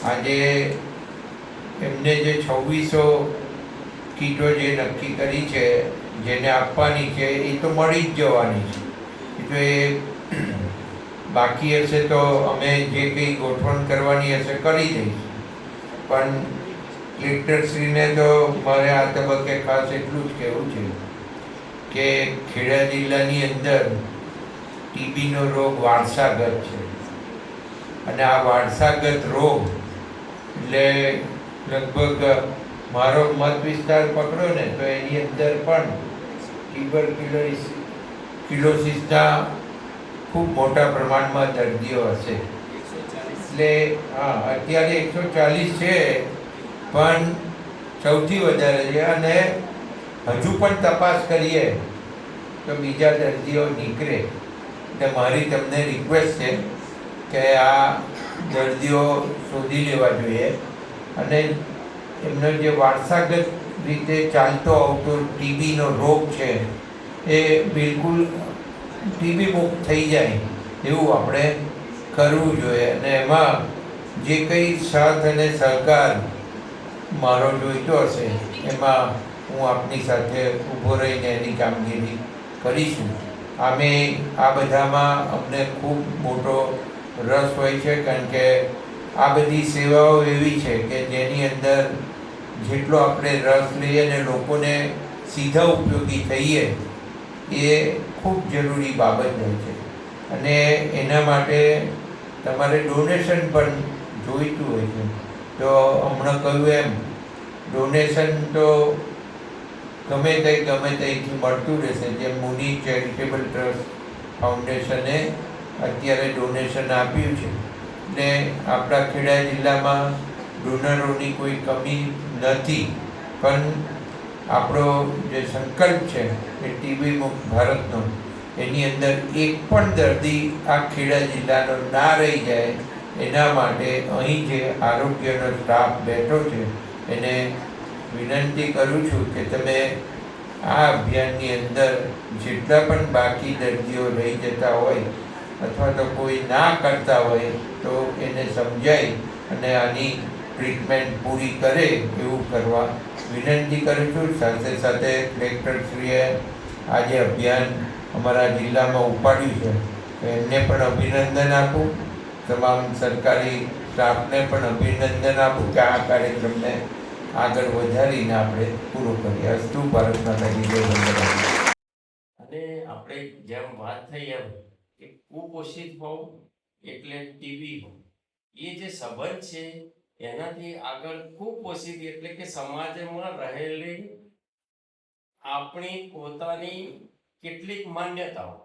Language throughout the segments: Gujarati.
આજે એમને જે 2600 કીટો જે નક્કી કરી છે, જેને આપવાની છે, એ તો મળી જ જવાની છે. જો એ બાકી હશે તો અમે જે કંઈ ગોઠવણ કરવાની હશે કરી દઈશું. પણ કલેક્ટરશ્રીને તો મારે આ તબક્કે ખાસ એટલું જ કહેવું છે કે ખેડા જિલ્લાની અંદર ટીબીનો રોગ વારસાગત છે, અને આ વારસાગત રોગ એટલે લગભગ મારો મત વિસ્તાર પકડો ને તો એની અંદર પણ ટ્યુબરક્યુલોસિસના ખૂબ મોટા પ્રમાણમાં દર્દીઓ હશે. એટલે હા, અત્યારે 140 છે, પણ સૌથી વધારે છે. અને હજુ પણ તપાસ કરીએ તો બીજા દર્દીઓ નીકળે. એટલે મારી તમને રિક્વેસ્ટ છે કે આ દર્દીઓ શોધી લેવા જોઈએ, અને એમનો જે વારસાગત રીતે ચાલતો આવતો ટીબીનો રોગ છે એ બિલકુલ ટીબી મુક્ત થઈ જાય એવું આપણે કરવું જોઈએ. અને એમાં જે કંઈ સાથ અને સહકાર મારો જોઈતો હશે એમાં હું આપની સાથે ઊભો રહીને એની કામગીરી કરીશું. અમે આ બધામાં અમને ખૂબ મોટો રસ હોય છે, કારણ કે આ બધી સેવાઓ એવી છે કે જેની અંદર જેટલો આપણે રસ લઈએ અને લોકોને સીધા ઉપયોગી થઈએ એ ખૂબ જરૂરી બાબત હોય છે. અને એના માટે તમારે ડોનેશન પણ જોઈતું હોય છે. તો હમણાં કહ્યું એમ ડોનેશન તો ગમે ત્યાંથી મળતું રહેશે. જેમ મુની ચેરિટેબલ ટ્રસ્ટ ફાઉન્ડેશને અત્યારે ડોનેશન આપ્યું છે, એટલે આપણા ખેડા જિલ્લામાં ડોનરોની કોઈ કમી નથી. પણ આપણો જે સંકલ્પ છે એ ટીબી મુક્ત ભારતનો, એની અંદર એક પણ દર્દી આ ખેડા જિલ્લાનો ના રહી જાય એના માટે અહીં જે આરોગ્યનો સ્ટાફ બેઠો છે એને વિનંતી કરું છું કે તમે આ અભિયાનની અંદર જેટલા પણ બાકી દર્દીઓ રહી જતા હોય અથવા તો કોઈ ના કરતા હોય તો એને સમજાય અને આની ટ્રીટમેન્ટ પૂરી કરે એવું કરવા વિનંતી કરું છું. સાથે સાથે કલેક્ટરશ્રીએ આ જે અભિયાન અમારા જિલ્લામાં ઉપાડ્યું છે તો એમને પણ અભિનંદન આપું. તમામ સરકારી સ્ટાફને પણ અભિનંદન આપું કે આ કાર્યક્રમને આગળ વધારીને આપણે પૂરો કરીએ. અસ્તુ ભારત માતા કી જય. અને આપણે જેમ વાત થઈ એમ કે કુપોષિત હોવું એટલે ટીબી હોવું, એ જે સંબંધ છે એનાથી આગળ કુપોષિત એટલે કે સમાજમાં રહેલી આપણી પોતાની કેટલીક માન્યતાઓ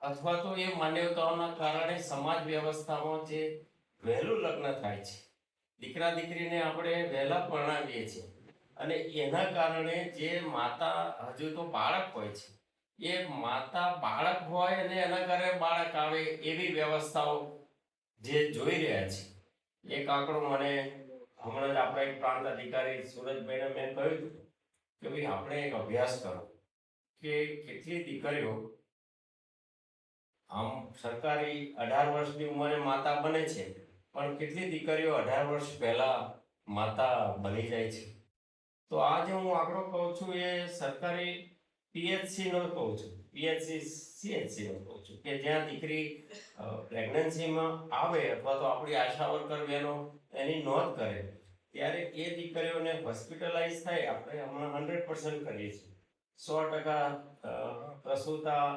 અથવા તો એ માન્યતાઓના કારણે સમાજ વ્યવસ્થામાં જે વહેલું લગ્ન થાય છે, દીકરા દીકરીને આપણે વહેલા પરણાવીએ છીએ, અને એના કારણે જે માતા હજુ તો બાળક હોય છે એ માતા બાળક હોય અને એના ઘરે બાળક આવે એવી વ્યવસ્થાઓ જે જોઈ રહ્યા છે. એક આંકડો મને હમણાં જ આપણા એક પ્રાંત અધિકારી સુરજભાઈને મેં કહ્યું કે ભાઈ આપણે એક અભ્યાસ કરો કે કેટલી દીકરીઓ આમ સરકારી 18 વર્ષની ઉંમરે માતા બને છે, પણ કેટલી દીકરીઓ 18 વર્ષ પહેલા માતા બની જાય છે. તો આ જે હું આંકડો કહું છું એ સરકારી પીએચસી નો કહું છું, પીએચસી સીએચસી નો કહું છું, કે જ્યાં દીકરી પ્રેગ્નન્સીમાં આવે અથવા તો આપણી આશા વર્કર બહેનો એની નોંધ કરે ત્યારે એ દીકરીઓને હોસ્પિટલાઇઝ થાય. આપણે હમણાં 100% કરીએ છીએ. 100% પ્રસૂતા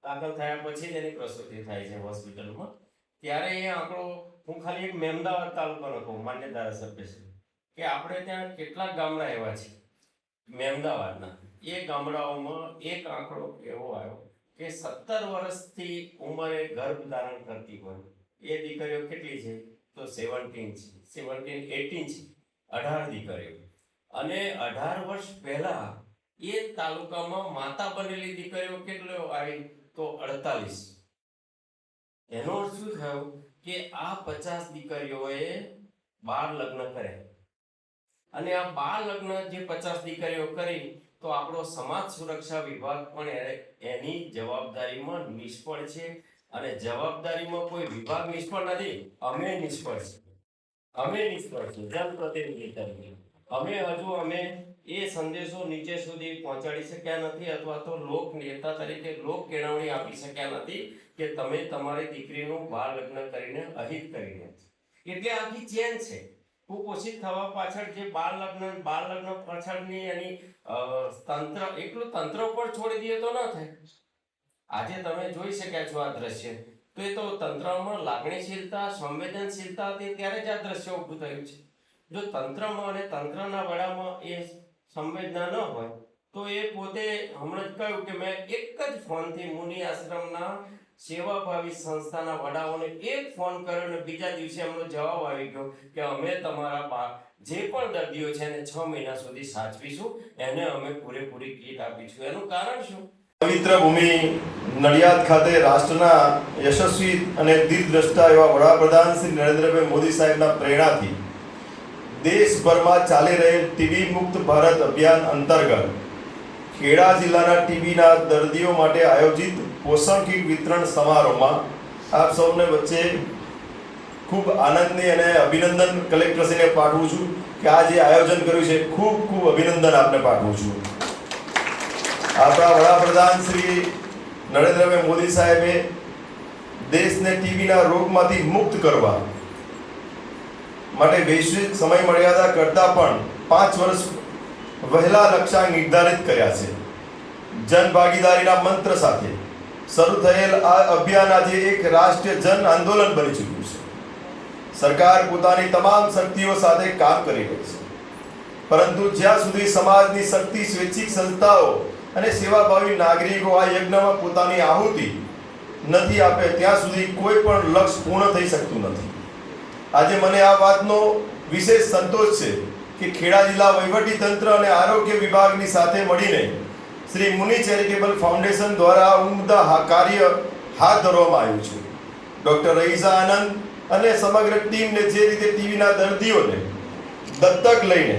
દાખલ થયા પછી જ એની પ્રસૂતિ થાય છે હોસ્પિટલમાં. ત્યારે એ આંકડો હું ખાલી એક મહેમદાવાદ તાલુકાનો કહું, માન્ય ધારાસભ્ય છે, કે આપણે ત્યાં કેટલાક ગામડા એવા છે મહેમદાવાદના, એ ગામડાઓમાં એક આંકડો એવો આવ્યો કે 17 વર્ષથી ઉંમરે ગર્ભ ધારણ કરતી હોય એ દીકરીઓ કેટલી છે તો 17 છે, 17 18 છે, 18 દીકરીઓ. અને 18 વર્ષ પહેલા એ તાલુકામાં માતા બનેલી દીકરીઓ કેટલો આવી તો 48. એનો અર્થ શું થયો કે આ 50 દીકરીઓએ બાળ લગ્ન કર્યા, અને આ બાળ લગ્ન જે 50 દીકરીઓ કરી તો આપણો સમાજ સુરક્ષા વિભાગ પણ એની જવાબદારીમાં નિષ્ફળ છે. અને જવાબદારીમાં કોઈ વિભાગ નિષ્ફળ નથી, અમે નિષ્ફળ છે. અમે નિષ્ફળ છીએ જનપ્રતિનિધિ તરીકે. અમે એ સંદેશો નીચે સુધી પહોંચાડી શક્યા નથી અથવા તો લોક નેતા તરીકે લોક કેળવણી આપી શક્યા નથી કે તમે તમારી દીકરીનું બાળ લગ્ન કરીને અહિત કરીને. એટલે આખી ચેન છે. કુપોષિત થવા પાછળ જે બાળ લગ્ન પાછળની એની તંત્ર એકલું તંત્ર ઉપર છોડી દઈએ તો ન થાય. આજે તમે જોઈ શક્યા છો આ દ્રશ્ય, તો એ તો તંત્રમાં લાગણીશીલતા સંવેદનશીલતા હતી ત્યારે જ આ દ્રશ્ય ઊભું થયું છે. જો તંત્રમાં અને તંત્રના વડામાં એ સંવેદના ન હોય તો એ પોતે હમણાં જ કહ્યું કે મેં એક જ ફોનથી મુનિ આશ્રમના સેવાભાવી સંસ્થાના વડાઓને એક ફોન કર્યો અને બીજા દિવસે એમનો જવાબ આવી ગયો કે અમે તમારા જે પણ દર્દીઓ છે એને 6 મહિના સુધી સાચવીશું, એને અમે પૂરેપૂરી કીટ આપીશું. એનું કારણ શું? પવિત્ર ભૂમિ નડિયાદ ખાતે રાષ્ટ્રના યશસ્વી અને દીર્ઘદ્રષ્ટા એવા વડાપ્રધાન શ્રી નરેન્દ્રભાઈ મોદી સાહેબના પ્રેરણાથી દેશભરમાં ચાલી રહેલ ટીબી મુક્ત ભારત અભિયાન અંતર્ગત ખેડા જિલ્લાના ટીબીના દર્દીઓ માટે આયોજિત પોષણ કીટ વિતરણ સમારોહમાં આપ સૌને વચ્ચે ખૂબ આનંદની અને અભિનંદન કલેક્ટરશ્રીને પાઠવું છું કે આ જે આયોજન કર્યું છે ખૂબ ખૂબ અભિનંદન આપને પાઠવું છું. આપણા વડાપ્રધાન શ્રી નરેન્દ્રભાઈ મોદી સાહેબે દેશને ટીબીના રોગમાંથી મુક્ત કરવા માટે વૈશ્વિક સમય મર્યાદા કરતાં પણ 5 વર્ષ વહેલા લક્ષ્યાંક નિર્ધારિત કર્યા છે. જન ભાગીદારીના મંત્ર સાથે શરૂ થયેલ આ અભિયાન આજે એક રાષ્ટ્રીય જન આંદોલન બની ચૂક્યું છે. સરકાર પોતાની તમામ શક્તિઓ સાથે કામ કરી રહી છે, પરંતુ જ્યાં સુધી સમાજની શક્તિ, સ્વૈચ્છિક સંસ્થાઓ અને સેવાભાવી નાગરિકો આ યજ્ઞમાં પોતાની આહુતિ નથી આપે ત્યાં સુધી કોઈ પણ લક્ષ્ય પૂર્ણ થઈ શકતું નથી. આજે મને આ વાતનો વિશેષ સંતોષ છે કે ખેડા જિલ્લા વહીવટી તંત્ર અને આરોગ્ય વિભાગની સાથે મળીને શ્રી મુનિ ચેરિટેબલ ફાઉન્ડેશન દ્વારા ઉમદા કાર્ય હાથ ધરવામાં આવ્યું છે. ડોક્ટર રહીઝા આનંદ અને સમગ્ર ટીમને જે રીતે ટીવીના દર્દીઓને દત્તક લઈને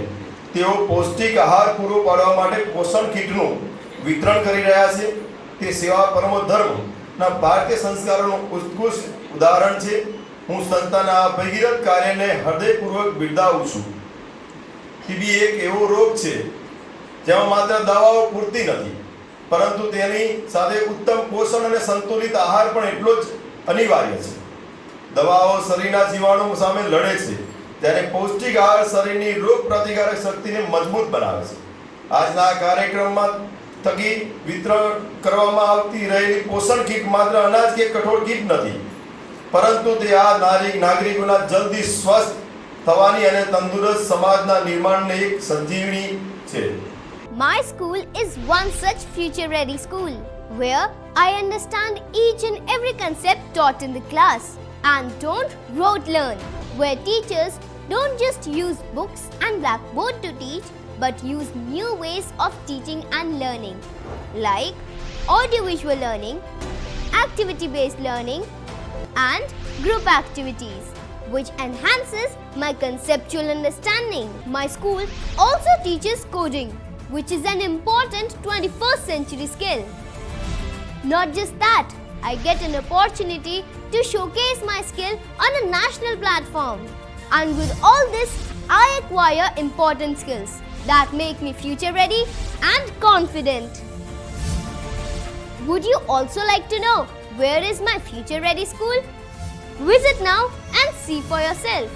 તેઓ પૌષ્ટિક આહાર પૂરો પાડવા માટે પોષણ કીટનું વિતરણ કરી રહ્યા છે, તે સેવા પરમો ધર્મના ભારતીય સંસ્કારોનું ઉત્કૃષ્ટ ઉદાહરણ છે. હું સંસ્થાના આ ભગીરથ કાર્યને હૃદયપૂર્વક બિરદાવું છું. ટીબી એક એવો રોગ છે જેમાં માત્ર દવાઓ પૂરતી નથી, પરંતુ તેની સાથે ઉત્તમ પોષણ અને સંતુલિત આહાર પણ એટલો જ અનિવાર્ય છે. દવાઓ શરીરના જીવાણુ સામે લડે છે, ત્યારે પૌષ્ટિક આહાર શરીરની રોગ પ્રતિકારક શક્તિને મજબૂત બનાવે છે. આજના કાર્યક્રમમાં થકી વિતરણ કરવામાં આવતી રહેલી પોષણ કીટ માત્ર અનાજ કે કઠોળ કીટ નથી, પરંતુ તે આ નાગરિકોના જલ્દી સ્વસ્થ થવાની અને તંદુરસ્ત સમાજના નિર્માણને એક સંજીવની છે. My school is one such future-ready school where I understand each and every concept taught in the class and don't rote learn, where teachers don't just use books and blackboard to teach but use new ways of teaching and learning like audiovisual learning, activity-based learning and group activities, which enhances my conceptual understanding. My school also teaches coding, which is an important 21st century skill. Not just that, I get an opportunity to showcase my skill on a national platform. And with all this, I acquire important skills that make me future ready and confident. Would you also like to know where is my future ready school? Visit now and see for yourself.